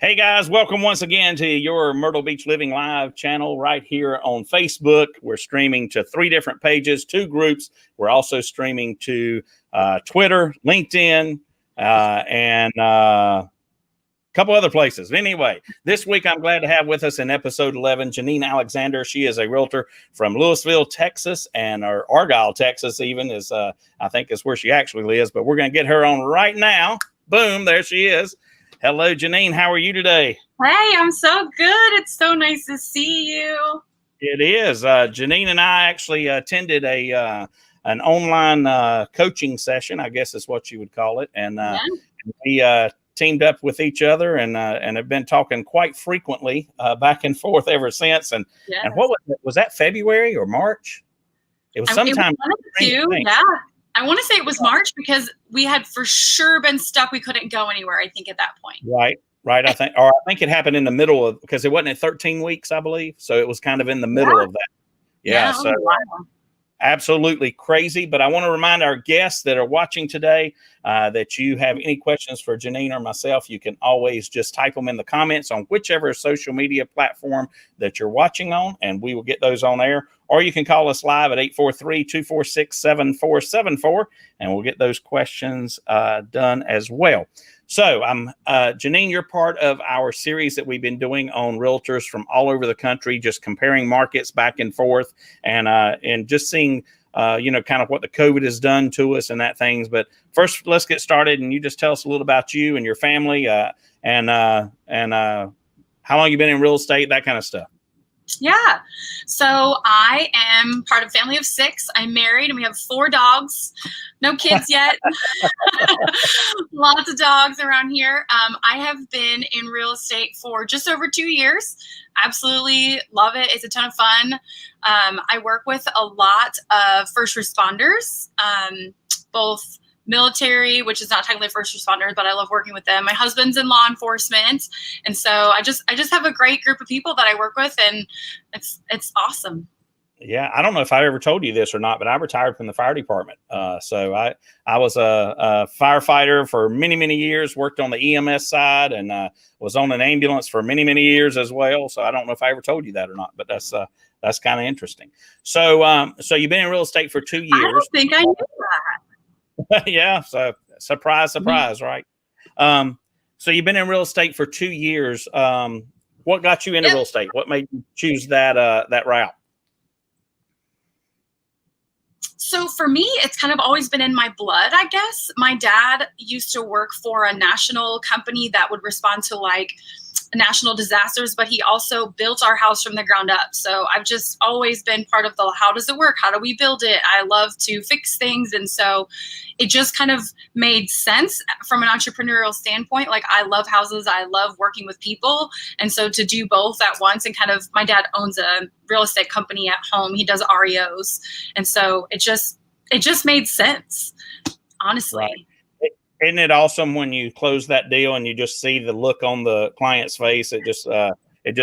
Hey guys, welcome once again to your Myrtle Beach Living Live channel right here on Facebook. We're streaming to 3 different pages, 2 groups. We're also streaming to Twitter, LinkedIn, and a couple other places. Anyway, this week I'm glad to have with us in episode 11, Janine Alexander. She is a realtor from Louisville, Texas, or Argyle, Texas even, is I think is where she actually lives, but we're going to get her on right now. Boom, there she is. Hello, Janine. How are you today? Hey, I'm so good. It's so nice to see you. It is. Janine and I actually attended an online coaching session, I guess is what you would call it. And we teamed up with each other and have been talking quite frequently back and forth ever since. And what was that, February or March? It was sometime. Yeah. I want to say it was March because we had for sure been stuck. We couldn't go anywhere, I think, at that point. Right. I think it happened in the middle of, because it wasn't at 13 weeks, I believe. So it was kind of in the middle of that. Yeah. So absolutely crazy. But I want to remind our guests that are watching today that you have any questions for Janine or myself, you can always just type them in the comments on whichever social media platform that you're watching on, and we will get those on air. Or you can call us live at 843-246-7474, and we'll get those questions done as well. So Janine, you're part of our series that we've been doing on realtors from all over the country, just comparing markets back and forth and just seeing, kind of what the COVID has done to us and that things. But first, let's get started. And you just tell us a little about you and your family and how long you've been in real estate, that kind of stuff. Yeah. So I am part of a family of 6. I'm married and we have 4 dogs. No kids yet. Lots of dogs around here. I have been in real estate for just over 2 years. Absolutely love it. It's a ton of fun. I work with a lot of first responders, both military, which is not technically first responders, but I love working with them. My husband's in law enforcement. And so I just have a great group of people that I work with, and it's awesome. Yeah. I don't know if I ever told you this or not, but I retired from the fire department. So I was a firefighter for many, many years, worked on the EMS side, and was on an ambulance for many, many years as well. So I don't know if I ever told you that or not, but that's kind of interesting. So, so you've been in real estate for 2 years. I don't think I knew that. Yeah. So surprise, right? So you've been in real estate for 2 years. What got you into real estate? What made you choose that route? So for me, it's kind of always been in my blood, I guess. My dad used to work for a national company that would respond to like national disasters, but he also built our house from the ground up. So I've just always been part of the, how does it work? How do we build it? I love to fix things. And so it just kind of made sense from an entrepreneurial standpoint. Like, I love houses. I love working with people. And so to do both at once, and kind of, my dad owns a real estate company at home. He does REOs. And so it just made sense, honestly. Right. Isn't it awesome when you close that deal and you just see the look on the client's face? It just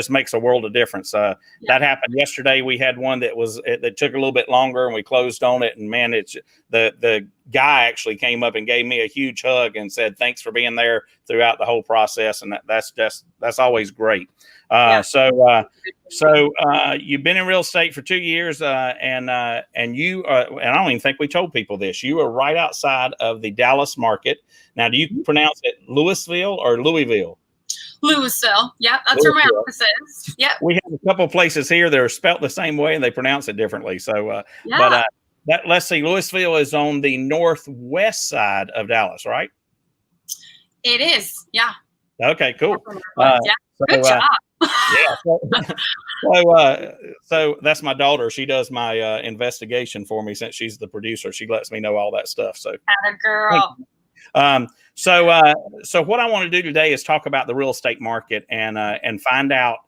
makes a world of difference. That happened yesterday. We had one that took a little bit longer, and we closed on it. And man, it's the guy actually came up and gave me a huge hug and said, "Thanks for being there throughout the whole process." And that's always great. So you've been in real estate for 2 years, and you and I don't even think we told people this. You are right outside of the Dallas market. Now, do you pronounce it Louisville or Louisville? Louisville. Yeah, that's where my office is. Yeah. We have a couple of places here that are spelt the same way and they pronounce it differently. So, let's see. Louisville is on the northwest side of Dallas, right? It is. Yeah. Okay. Cool. Good job. So that's my daughter. She does my investigation for me since she's the producer. She lets me know all that stuff. So, atta girl. So what I want to do today is talk about the real estate market and find out,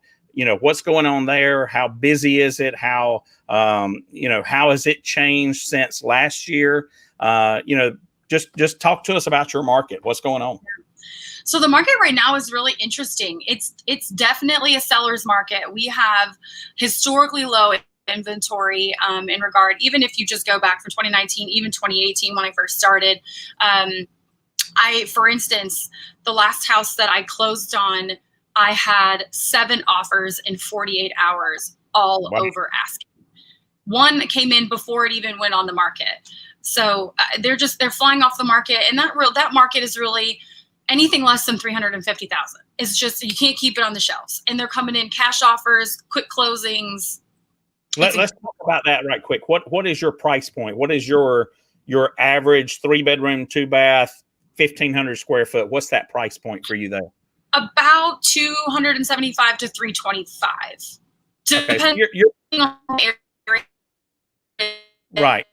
what's going on there. How busy is it? How has it changed since last year? Just talk to us about your market. What's going on? So the market right now is really interesting. It's definitely a seller's market. We have historically low inventory in regard, even if you just go back from 2019, even 2018 when I first started. For instance, the last house that I closed on I had 7 offers in 48 hours, all over asking. One came in before it even went on the market. So they're flying off the market, and that market is really anything less than 350,000. It's just, you can't keep it on the shelves, and they're coming in cash offers, quick closings. Let's talk about that right quick. What is your price point? What is your average 3-bedroom, 2-bath, 1,500 square foot? What's that price point for you there? About 275 to 325. Okay, so you're on the area. right.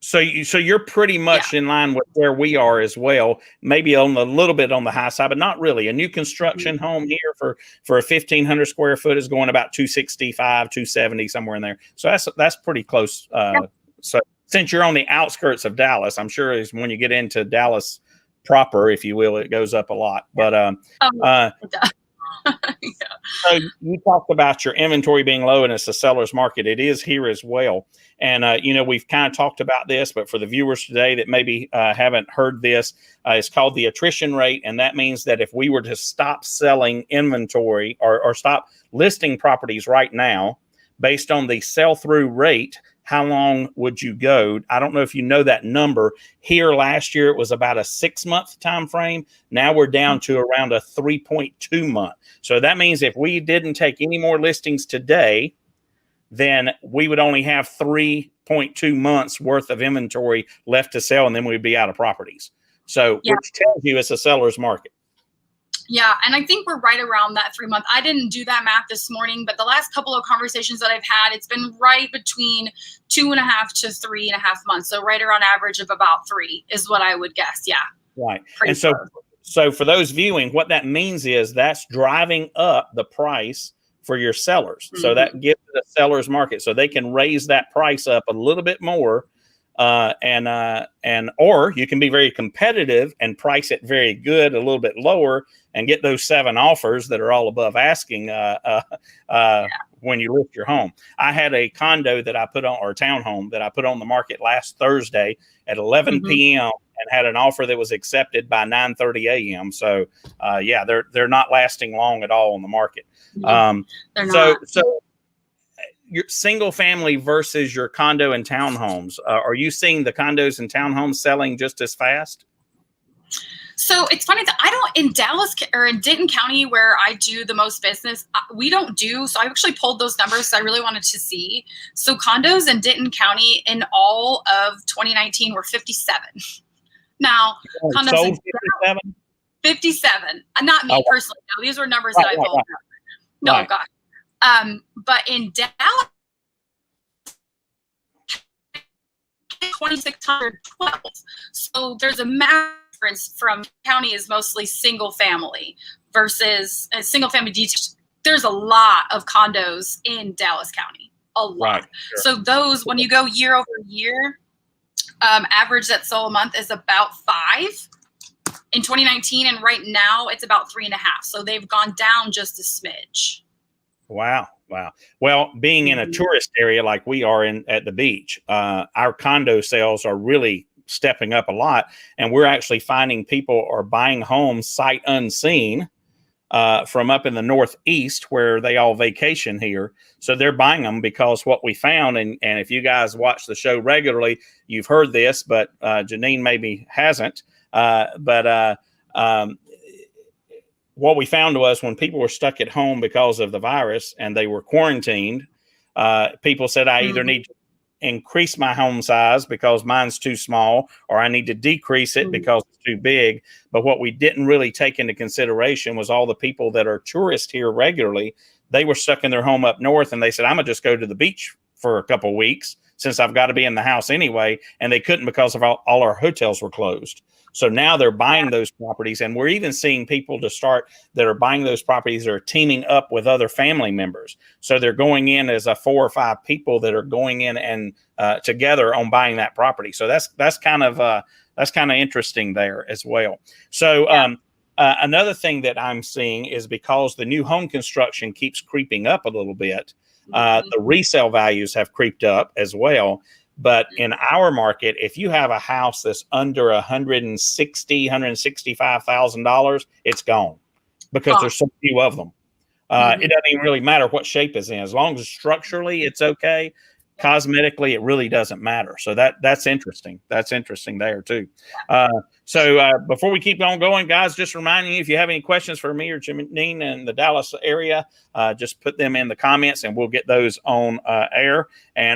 So you're pretty much in line with where we are as well. Maybe a little bit on the high side, but not really. A new construction home here for a 1,500 square foot is going about 265, 270, somewhere in there. So that's pretty close. So since you're on the outskirts of Dallas, I'm sure is when you get into Dallas proper, if you will, it goes up a lot. But so you talked about your inventory being low and it's a seller's market. It is here as well. And, we've kind of talked about this, but for the viewers today that maybe haven't heard this, it's called the attrition rate. And that means that if we were to stop selling inventory or stop listing properties right now, based on the sell-through rate, how long would you go? I don't know if you know that number. Here last year, it was about a 6-month time frame. Now we're down to around a 3.2 month. So that means if we didn't take any more listings today, then we would only have 3.2 months worth of inventory left to sell, and then we'd be out of properties. So which tells you it's a seller's market. Yeah, and I think we're right around that 3 month. I didn't do that math this morning, but the last couple of conversations that I've had, it's been right between 2.5 to 3.5 months. So right around average of about 3 is what I would guess. Yeah. Right. And so for those viewing, what that means is that's driving up the price for your sellers. So that gives the seller's market. So they can raise that price up a little bit more. Or you can be very competitive and price it very good, a little bit lower, and get those 7 offers that are all above asking when you list your home. I had a condo that I put on, or a townhome that I put on the market last Thursday at 11 p.m. and had an offer that was accepted by 9:30 a.m. So they're not lasting long at all on the market. They're not. So your single family versus your condo and townhomes, are you seeing the condos and townhomes selling just as fast? So it's funny that I don't, in Dallas or in Denton County, where I do the most business, we don't do. So I actually pulled those numbers. So I really wanted to see. So condos in Denton County in all of 2019 were 57. Now, condos sold in 57? 57. Not me personally. No, these were numbers that I pulled up. No, God. But in Dallas, 2,612. So there's a massive difference from county is mostly single family versus a single family detached. There's a lot of condos in Dallas County, a lot. Right, sure. So those, when you go year over year, average that sold a month is about 5 in 2019, and right now it's about 3.5. So they've gone down just a smidge. Wow. Well, being in a tourist area like we are at the beach, our condo sales are really stepping up a lot. And we're actually finding people are buying homes sight unseen from up in the Northeast where they all vacation here. So they're buying them because what we found, and if you guys watch the show regularly, you've heard this, but Janine maybe hasn't. What we found was when people were stuck at home because of the virus and they were quarantined, people said, I either need to increase my home size because mine's too small, or I need to decrease it because it's too big. But what we didn't really take into consideration was all the people that are tourists here regularly. They were stuck in their home up north, and they said, I'm going to just go to the beach for a couple of weeks since I've got to be in the house anyway. And they couldn't because of all our hotels were closed. So now they're buying those properties, and we're even seeing people that are buying those properties that are teaming up with other family members. So they're going in as 4 or 5 people that are going in and together on buying that property. So that's kind of interesting there as well. So another thing that I'm seeing is because the new home construction keeps creeping up a little bit, the resale values have creeped up as well. But in our market, if you have a house that's under $165,000, it's gone. because there's so few of them. It doesn't even really matter what shape it's in, as long as structurally it's okay. Cosmetically, it really doesn't matter. So that's interesting. That's interesting there too. So before we keep on going, guys, just reminding you, if you have any questions for me or Janine in the Dallas area, just put them in the comments and we'll get those on air.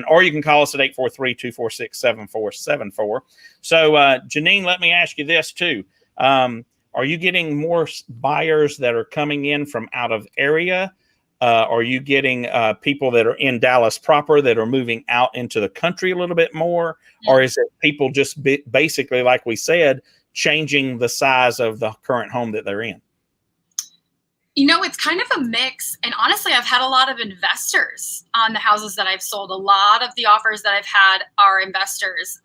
Or you can call us at 843-246-7474. So Janine, let me ask you this too. Are you getting more buyers that are coming in from out of area? Are you getting people that are in Dallas proper that are moving out into the country a little bit more? Or is it people just basically, like we said, changing the size of the current home that they're in? It's kind of a mix. And honestly, I've had a lot of investors on the houses that I've sold. A lot of the offers that I've had are investors,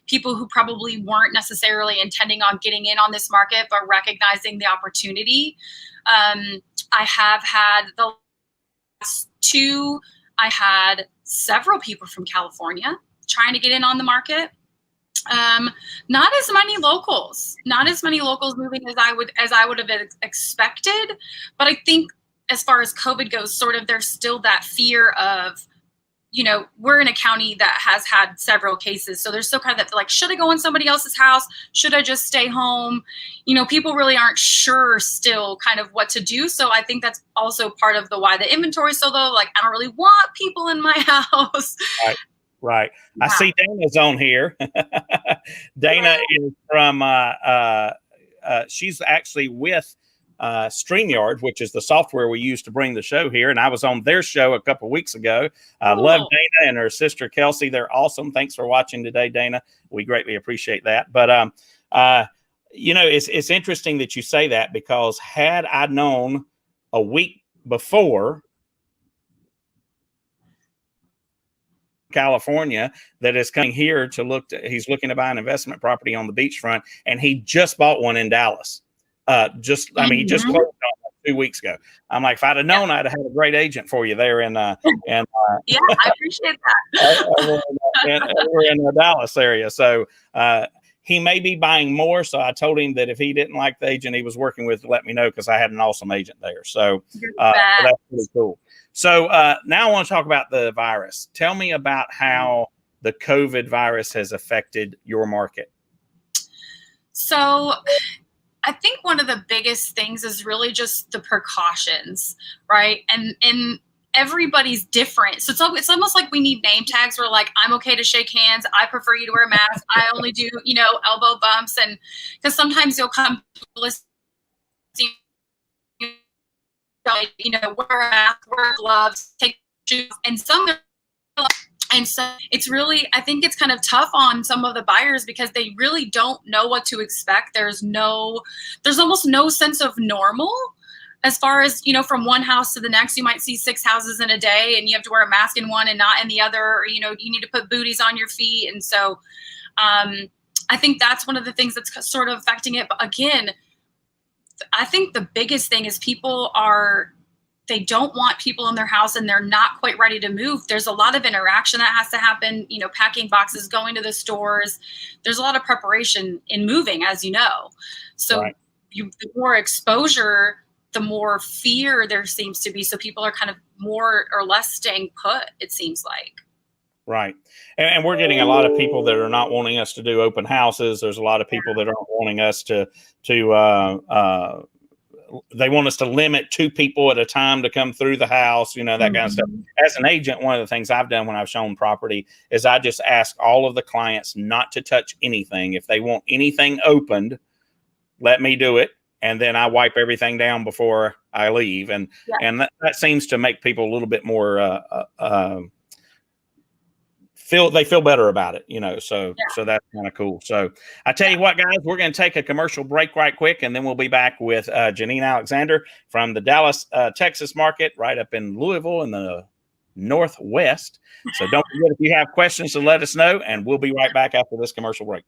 people who probably weren't necessarily intending on getting in on this market, but recognizing the opportunity. I have had the last two, I had several people from California trying to get in on the market. Not as many locals moving as I would have expected. But I think as far as COVID goes, sort of there's still that fear of, we're in a county that has had several cases. So there's still kind of that, like, should I go in somebody else's house? Should I just stay home? People really aren't sure still kind of what to do. So I think that's also part of why the inventory is so low. Like, I don't really want people in my house. Right. Yeah. I see Dana's on here. Dana is from, she's actually with StreamYard, which is the software we use to bring the show here. And I was on their show a couple of weeks ago. I love Dana and her sister, Kelsey. They're awesome. Thanks for watching today, Dana. We greatly appreciate that. But, it's interesting that you say that, because had I known a week before California that is coming here to he's looking to buy an investment property on the beachfront, and he just bought one in Dallas. He just closed on it 2 weeks ago. I'm like, if I'd have known, I'd have had a great agent for you there in yeah, I appreciate that. We're in the Dallas area. So he may be buying more. So I told him that if he didn't like the agent he was working with, let me know, because I had an awesome agent there. So that's pretty cool. So now I want to talk about the virus. Tell me about how the COVID virus has affected your market. So I think one of the biggest things is really just the precautions, right? And everybody's different. So it's almost like we need name tags where, like, I'm okay to shake hands. I prefer you to wear a mask. I only do, elbow bumps. And because sometimes you'll come listening, wear a mask, wear gloves, take shoes, and so it's really, I think it's kind of tough on some of the buyers because they really don't know what to expect. There's almost no sense of normal as far as, from one house to the next. You might see 6 houses in a day and you have to wear a mask in one and not in the other, or, you need to put booties on your feet. And so I think that's one of the things that's sort of affecting it. But again, I think the biggest thing is they don't want people in their house and they're not quite ready to move. There's a lot of interaction that has to happen, packing boxes, going to the stores. There's a lot of preparation in moving, as you know. So right. The more exposure, the more fear there seems to be. So people are kind of more or less staying put, it seems like. Right. And we're getting a lot of people that are not wanting us to do open houses. There's a lot of people that aren't wanting us to they want us to limit 2 people at a time to come through the house, that kind of stuff. As an agent, one of the things I've done when I've shown property is I just ask all of the clients not to touch anything. If they want anything opened, let me do it. And then I wipe everything down before I leave. And that seems to make people a little bit more feel better about it, so that's kind of cool. So I tell you what, guys, we're going to take a commercial break right quick, and then we'll be back with Janine Alexander from the Dallas, Texas market, right up in Louisville in the Northwest. So don't forget, if you have questions, to let us know, and we'll be right back after this commercial break.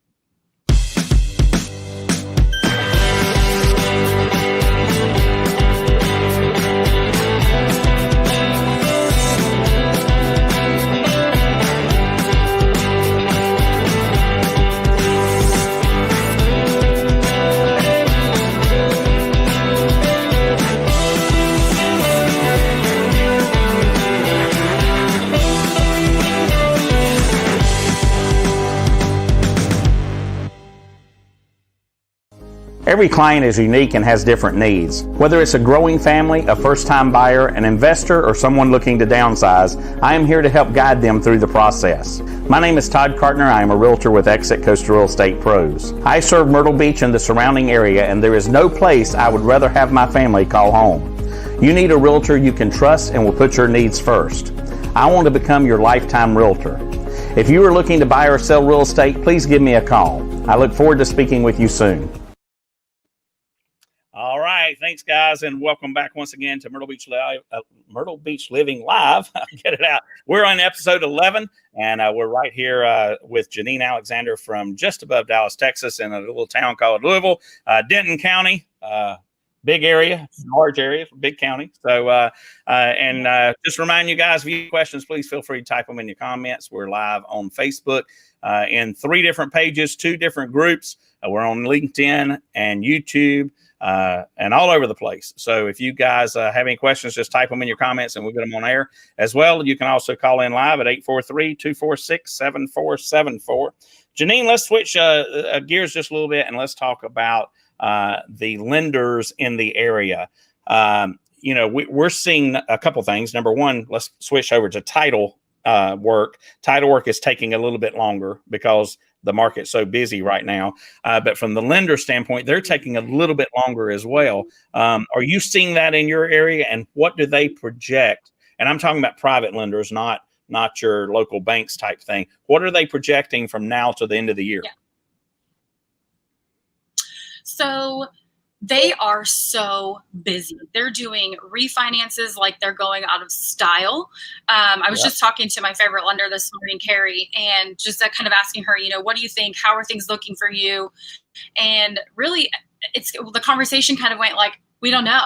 Every client is unique and has different needs. Whether it's a growing family, a first-time buyer, an investor, or someone looking to downsize, I am here to help guide them through the process. My name is Todd Cartner. I am a realtor with Exit Coastal Real Estate Pros. I serve Myrtle Beach and the surrounding area, and there is no place I would rather have my family call home. You need a realtor you can trust and will put your needs first. I want to become your lifetime realtor. If you are looking to buy or sell real estate, please give me a call. I look forward to speaking with you soon. All right, thanks guys, and welcome back once again to Myrtle Beach Living Live. Get it out. We're on episode 11, and we're right here with Janine Alexander from just above Dallas, Texas, in a little town called Louisville, Denton County. Big area, large area, big county. So, just remind you guys, if you have questions, please feel free to type them in your comments. We're live on Facebook in 3 different pages, 2 different groups. We're on LinkedIn and YouTube and all over the place. So if you guys have any questions, just type them in your comments and we'll get them on air as well. You can also call in live at 843-246-7474. Janine, let's switch gears just a little bit and let's talk about the lenders in the area. We're seeing a couple things. Number one, let's switch over to title work. Title work is taking a little bit longer because the market's so busy right now. But from the lender standpoint, they're taking a little bit longer as well. Are you seeing that in your area, and what do they project? And I'm talking about private lenders, not your local banks type thing. What are they projecting from now to the end of the year? Yeah. So they are so busy. They're doing refinances like they're going out of style. I was just talking to my favorite lender this morning, Carrie, and just kind of asking her, what do you think? How are things looking for you? And really, the conversation kind of went like, we don't know.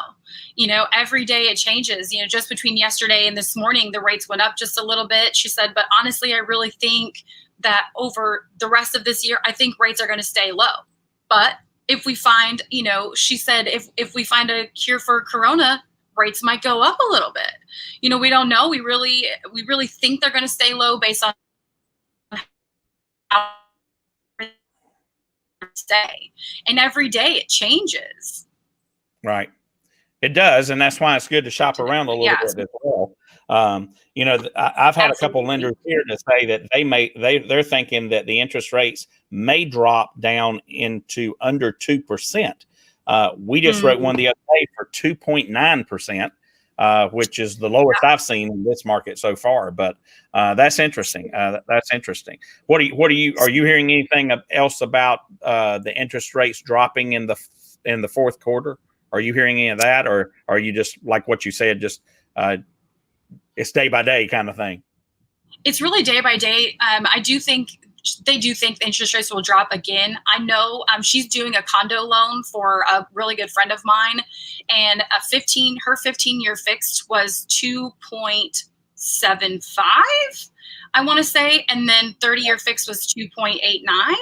Every day it changes. Just between yesterday and this morning, the rates went up just a little bit. She said, but honestly, I really think that over the rest of this year, I think rates are going to stay low. But if we find, she said, if we find a cure for Corona, rates might go up a little bit. We don't know. We really think they're going to stay low based on how they stay. And every day it changes. Right. It does. And that's why it's good to shop around a little bit as well. I've had a couple lenders here to say that they're thinking that the interest rates may drop down into under 2%. We just wrote one the other day for 2.9%, which is the lowest I've seen in this market so far. But that's interesting. That's interesting. Are you hearing anything else about the interest rates dropping in the fourth quarter? Are you hearing any of that, or are you just like what you said, just it's day by day kind of thing? It's really day by day. I do think they do think the interest rates will drop again. I know she's doing a condo loan for a really good friend of mine, and her 15-year fixed was 2.75, I want to say, and then 30-year fixed was 2.89.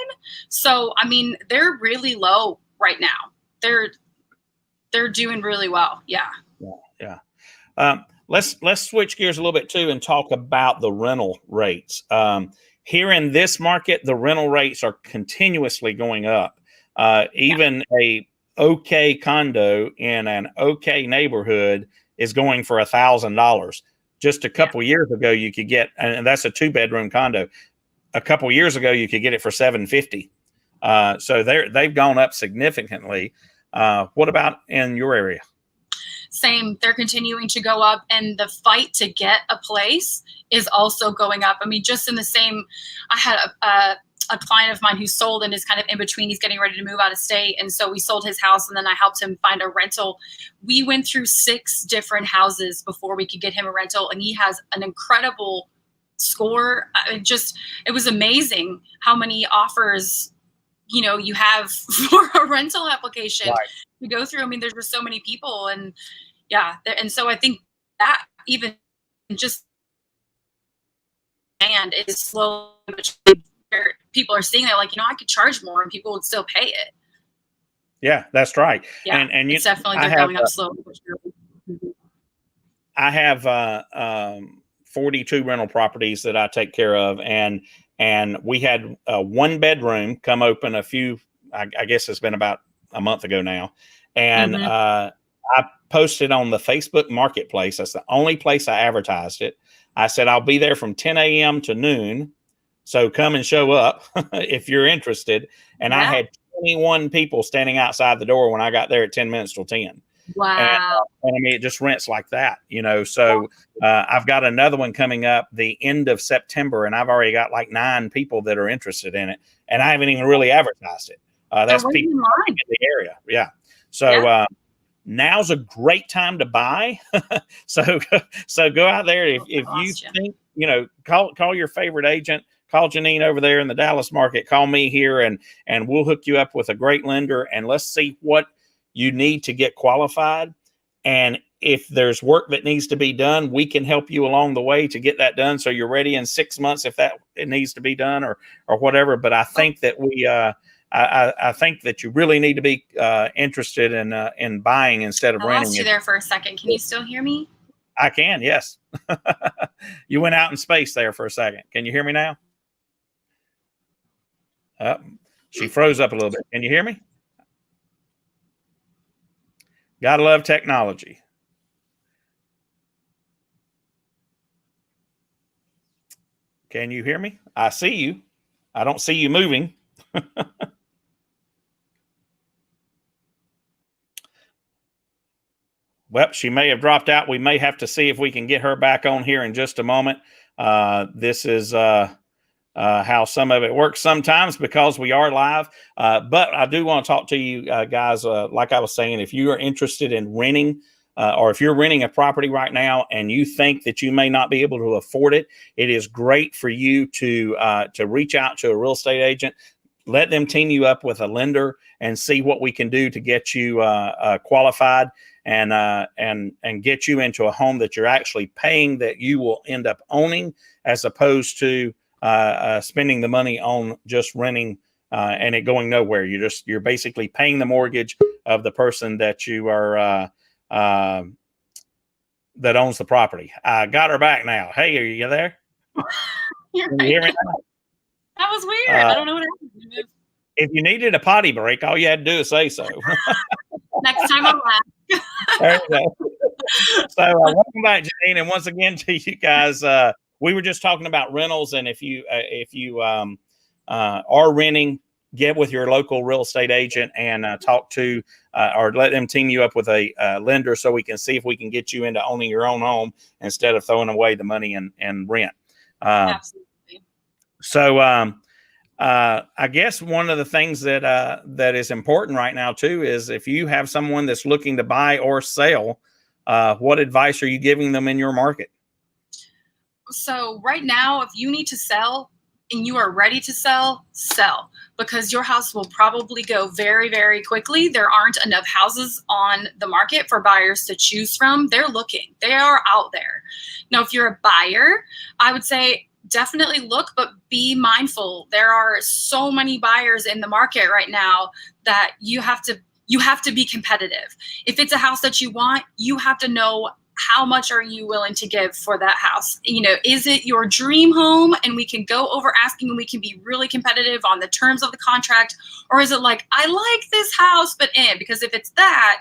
So I mean, they're really low right now. They're doing really well. Yeah. Let's switch gears a little bit too and talk about the rental rates. Here in this market, the rental rates are continuously going up. Even a okay condo in an okay neighborhood is going for $1,000. Just a couple years ago, you could get, and that's a 2-bedroom condo. A couple years ago, you could get it for $750. So they've gone up significantly. What about in your area? Same. They're continuing to go up, and the fight to get a place is also going up. I mean, just in the same, I had a client of mine who sold and is kind of in between. He's getting ready to move out of state. And so we sold his house, and then I helped him find a rental. We went through 6 different houses before we could get him a rental. And he has an incredible score. It was amazing how many offers, you have for a rental application to go through. I mean, there's just so many people, and and so I think that even just and is slowly, people are seeing that, like, I could charge more and people would still pay it. Yeah, that's right. Yeah, and it's definitely they're going up slowly. I have 42 rental properties that I take care of, and we had a 1-bedroom come open I guess it's been about a month ago now. And Mm-hmm. I posted on the Facebook Marketplace. That's the only place I advertised it. I said, I'll be there from 10 a.m. to noon. So come and show up if you're interested. And I had 21 people standing outside the door when I got there at 10 minutes till 10. Wow. And I mean, it just rents like that, So I've got another one coming up the end of September, and I've already got like 9 people that are interested in it, and I haven't even really advertised it. That's people in the area. Yeah. So now's a great time to buy. so go out there if you think, call your favorite agent. Call Janine over there in the Dallas market. Call me here, and we'll hook you up with a great lender, and let's see what you need to get qualified. And if there's work that needs to be done, we can help you along the way to get that done, so you're ready in 6 months if it needs to be done or whatever. But I think that I think that you really need to be interested in buying instead of renting. I lost you there for a second. Can you still hear me? I can, yes. You went out in space there for a second. Can you hear me now? She froze up a little bit. Can you hear me? Gotta love technology. Can you hear me? I see you. I don't see you moving. Well, she may have dropped out. We may have to see if we can get her back on here in just a moment. This is how some of it works sometimes because we are live. But I do want to talk to you guys. Like I was saying, if you are interested in renting, or if you're renting a property right now and you think that you may not be able to afford it, it is great for you to reach out to a real estate agent. Let them team you up with a lender and see what we can do to get you qualified and get you into a home that you're actually paying, that you will end up owning, as opposed to spending the money on just renting and it going nowhere. You're basically paying the mortgage of the person that you are that owns the property. I got her back now. Hey, are you there? Can you hear me now? That was weird. I don't know what happened. If you needed a potty break, all you had to do is say so. Next time I'll laugh. There you go. So welcome back, Janine, and once again to you guys. We were just talking about rentals, and if you are renting, get with your local real estate agent and talk to or let them team you up with a lender, so we can see if we can get you into owning your own home instead of throwing away the money and rent. Absolutely. So I guess one of the things that is important right now too is if you have someone that's looking to buy or sell, what advice are you giving them in your market? So right now, if you need to sell and you are ready to sell, because your house will probably go very, very quickly. There aren't enough houses on the market for buyers to choose from. They're looking. They are out there. Now, if you're a buyer, I would say definitely look, but be mindful. There are so many buyers in the market right now that you have to be competitive. If it's a house that you want, you have to know how much are you willing to give for that house. Is it your dream home and we can go over asking and we can be really competitive on the terms of the contract? Or is it like, I like this house, but because if it's that,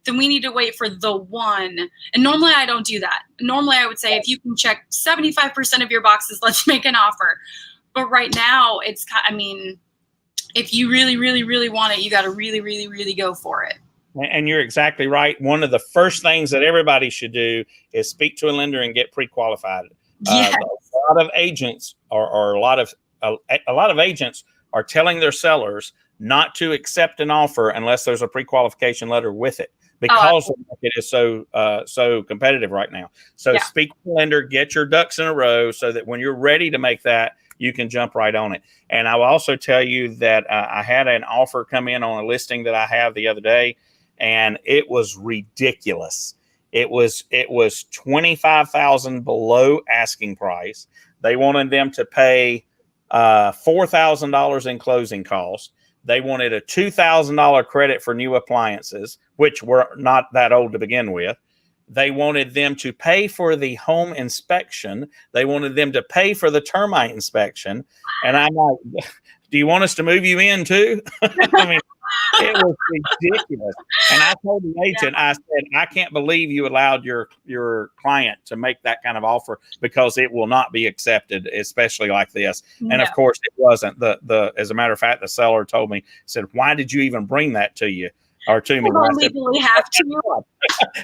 then we need to wait for the one. And normally I don't do that. Normally I would say, if you can check 75% of your boxes, let's make an offer. But right now if you really, really, really want it, you got to really, really, really go for it. And you're exactly right. One of the first things that everybody should do is speak to a lender and get pre-qualified. Yes. A lot of agents or a lot of agents are telling their sellers not to accept an offer unless there's a pre-qualification letter with it, because the market is so competitive right now. So speak to the lender, get your ducks in a row so that when you're ready to make that, you can jump right on it. And I will also tell you that I had an offer come in on a listing that I have the other day, and it was ridiculous. It was $25,000 below asking price. They wanted them to pay $4,000 in closing costs. They wanted a $2,000 credit for new appliances, which were not that old to begin with. They wanted them to pay for the home inspection. They wanted them to pay for the termite inspection. And I'm like, do you want us to move you in too? I mean, It was ridiculous. And I told the agent, I said, I can't believe you allowed your client to make that kind of offer because it will not be accepted, especially like this. No. And of course it wasn't. As a matter of fact, the seller told me, said, why did you even bring that to you? Or to me? I legally have to.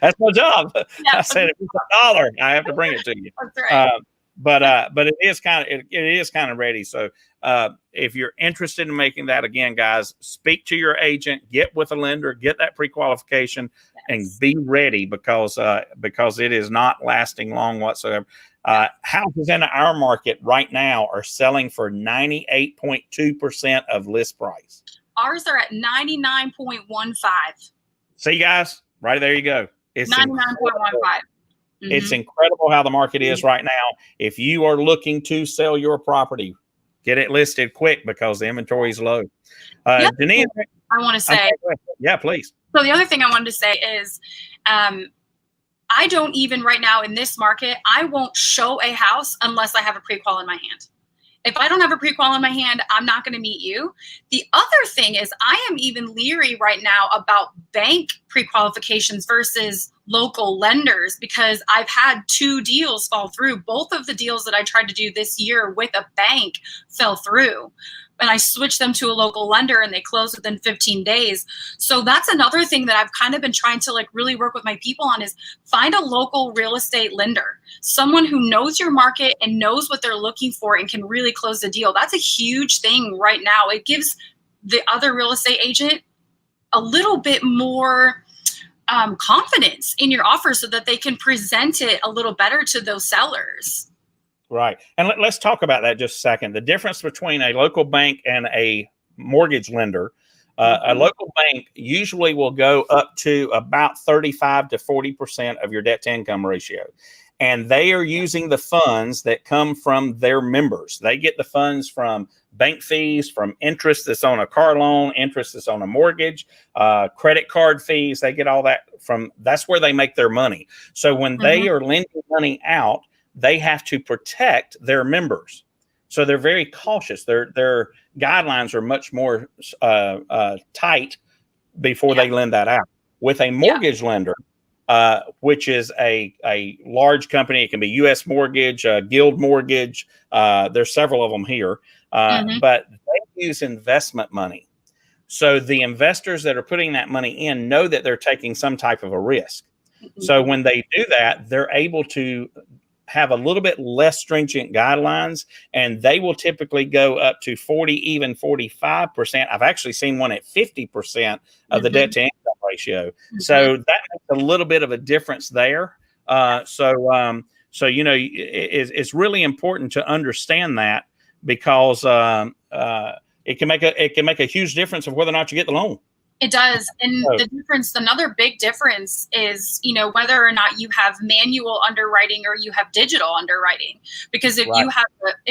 That's my job. Yeah. I said, if it's $1, I have to bring it to you. That's right. But it is kind of ready. So if you're interested in making that, again, guys, speak to your agent, get with a lender, get that pre-qualification, and be ready because it is not lasting long whatsoever. Houses in our market right now are selling for 98.2% of list price. Ours are at 99.15. See, guys, right there you go. It's 99.15. It's incredible how the market is right now. If you are looking to sell your property, get it listed quick because the inventory is low. Janine, I want to say, yeah, please. So the other thing I wanted to say is, I don't even right now in this market, I won't show a house unless I have a pre-qual in my hand. If I don't have a pre-qual in my hand, I'm not going to meet you. The other thing is I am even leery right now about bank pre-qualifications versus local lenders because I've had 2 deals fall through. Both of the deals that I tried to do this year with a bank fell through. And I switched them to a local lender and they closed within 15 days. So that's another thing that I've kind of been trying to like really work with my people on is find a local real estate lender, someone who knows your market and knows what they're looking for and can really close the deal. That's a huge thing right now. It gives the other real estate agent a little bit more confidence in your offer so that they can present it a little better to those sellers. Right. And let's talk about that just a second. The difference between a local bank and a mortgage lender, a local bank usually will go up to about 35 to 40% of your debt to income ratio. And they are using the funds that come from their members. They get the funds from bank fees, from interest that's on a car loan, interest that's on a mortgage, credit card fees. They get all that from, that's where they make their money. So when they are lending money out, they have to protect their members. So they're very cautious. Their guidelines are much more tight before they lend that out. With a mortgage lender, which is a large company, it can be U.S. Mortgage, Guild Mortgage. There's several of them here, but they use investment money. So the investors that are putting that money in know that they're taking some type of a risk. So when they do that, they're able to have a little bit less stringent guidelines, and they will typically go up to 40, even 45%. I've actually seen one at 50% of the debt to income ratio. So that makes a little bit of a difference there. So you know, it's really important to understand that because it can make a huge difference of whether or not you get the loan. It does. And the difference, another big difference is, you know, whether or not you have manual underwriting or you have digital underwriting. Because if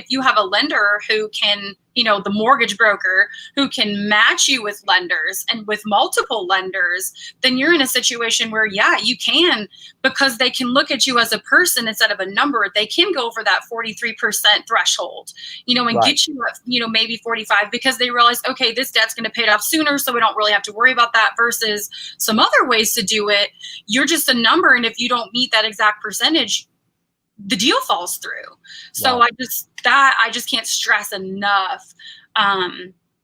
you have a lender who can, you know, the mortgage broker who can match you with lenders and with multiple lenders, then you're in a situation where, yeah, you can, because they can look at you as a person instead of a number. They can go over that 43% threshold, you know, and get you, you know, maybe 45 because they realize, okay, this debt's going to pay it off sooner. So we don't really have to worry about that versus some other ways to do it. You're just a number. And if you don't meet that exact percentage, the deal falls through. So I just can't stress enough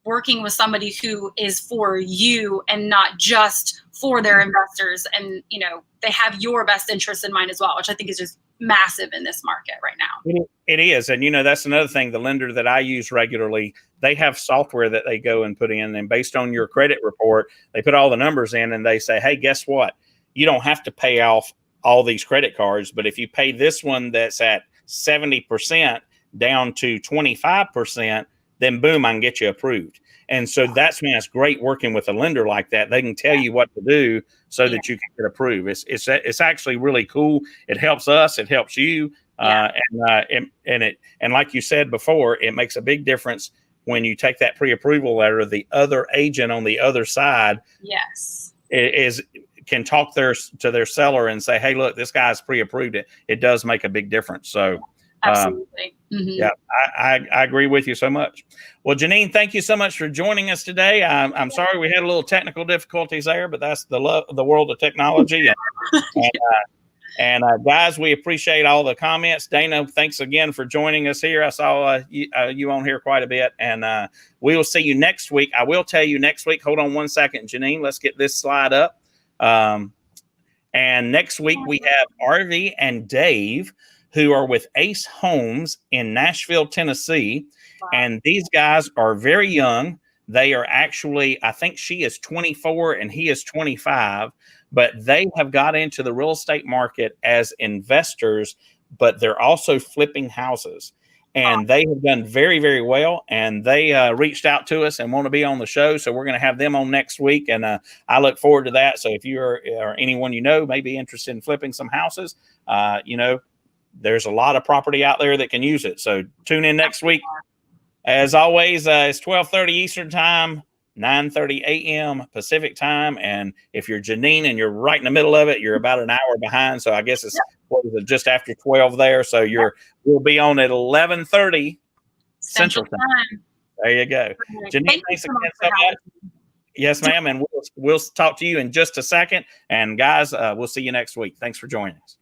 working with somebody who is for you and not just for their investors. And, you know, they have your best interest in mind as well, which I think is just massive in this market right now. It is. And, you know, that's another thing. The lender that I use regularly, they have software that they go and put in. And based on your credit report, they put all the numbers in and they say, hey, guess what? You don't have to pay off all these credit cards, but if you pay this one that's at 70% down to 25%, then boom, I can get you approved. And so that's when it's great working with a lender like that. They can tell you what to do so that you can get approved. It's actually really cool. It helps us. It helps you. And like you said before, it makes a big difference when you take that pre-approval letter. The other agent on the other side, can talk to their seller and say, hey, look, this guy's pre-approved it. It does make a big difference. So Absolutely. Yeah, I agree with you so much. Well, Janine, thank you so much for joining us today. I'm sorry we had a little technical difficulties there, but that's the world of technology. And guys, we appreciate all the comments. Dana, thanks again for joining us here. I saw you on here quite a bit, and we will see you next week. I will tell you next week. Hold on one second, Janine. Let's get this slide up. And next week we have RV and Dave, who are with Ace Homes in Nashville, Tennessee. Wow. And these guys are very young. They are actually, I think she is 24 and he is 25, but they have got into the real estate market as investors, but they're also flipping houses. And they have done very, very well. And they reached out to us and want to be on the show. So we're going to have them on next week. And I look forward to that. So if you or anyone you know may be interested in flipping some houses, there's a lot of property out there that can use it. So tune in next week. As always, it's 12:30 Eastern time, 9:30 a.m. Pacific time. And if you're Janine and you're right in the middle of it, you're about an hour behind. So I guess it's just after 12 there. So we'll be on at 11:30 Central time. There you go. Janine, thanks again so much. Yes, ma'am. And we'll talk to you in just a second. And guys, we'll see you next week. Thanks for joining us.